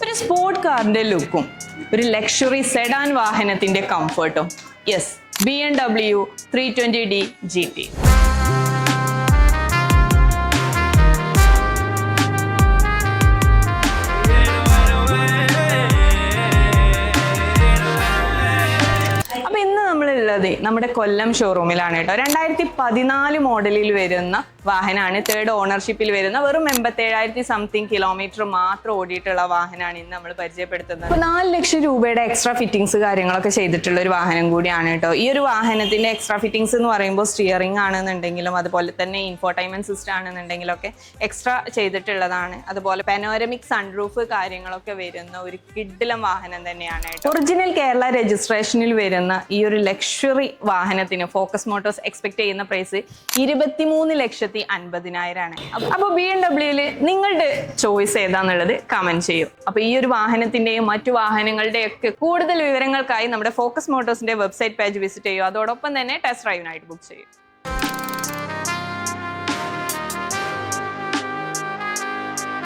ഒരു സ്പോർട്ട് കാറിന്റെ ലുക്കും ഒരു ലക്ഷറി സെഡാൻ വാഹനത്തിന്റെ കംഫർട്ടും യെസ് BMW 320d GT. നമ്മുടെ കൊല്ലം ഷോറൂമിലാണ് കേട്ടോ. 2014 മോഡലിൽ വരുന്ന വാഹനമാണ്. 3rd ഓണർഷിപ്പിൽ വരുന്ന വെറും 87,000 സംതിങ് കിലോമീറ്റർ മാത്രം ഓടിയിട്ടുള്ള വാഹനമാണ് ഇന്ന് നമ്മൾ പരിചയപ്പെടുത്തുന്നത്. 4 ലക്ഷം രൂപയുടെ എക്സ്ട്രാ ഫിറ്റിംഗ്സ് കാര്യങ്ങളൊക്കെ ചെയ്തിട്ടുള്ള ഒരു വാഹനം കൂടിയാണ് കേട്ടോ. ഈ ഒരു വാഹനത്തിന്റെ എക്സ്ട്രാ ഫിറ്റിംഗ്സ് എന്ന് പറയുമ്പോൾ സ്റ്റിയറിംഗ് ആണെന്നുണ്ടെങ്കിലും അതുപോലെ തന്നെ ഇൻഫോർടൈൻമെന്റ് സിസ്റ്റം ആണെന്നുണ്ടെങ്കിലും ഒക്കെ എക്സ്ട്രാ ചെയ്തിട്ടുള്ളതാണ്. അതുപോലെ പെനോരമിക് സൺറൂഫ് കാര്യങ്ങളൊക്കെ വരുന്ന ഒരു കിഡിലം വാഹനം തന്നെയാണ് കേട്ടോ. ഒറിജിനൽ കേരള രജിസ്ട്രേഷനിൽ വരുന്ന ഈ ഒരു ലക്ഷറി വാഹനത്തിന് ഫോക്കസ് മോട്ടോഴ്സ് എക്സ്പെക്ട് ചെയ്യുന്ന പ്രൈസ് 23,50,000 ആണ്. അപ്പോൾ BMW നിങ്ങളുടെ ചോയ്സ് ഏതാന്നുള്ളത് കമന്റ് ചെയ്യൂ. അപ്പോൾ ഈ ഒരു വാഹനത്തിന്റെയും മറ്റു വാഹനങ്ങളുടെയും ഒക്കെ കൂടുതൽ വിവരങ്ങൾക്കായി നമ്മുടെ ഫോക്കസ് മോട്ടോഴ്സിന്റെ വെബ്സൈറ്റ് പേജ് വിസിറ്റ് ചെയ്യൂ. അതോടൊപ്പം തന്നെ ടെസ്റ്റ് ഡ്രൈവിനായിട്ട് ബുക്ക് ചെയ്യൂ.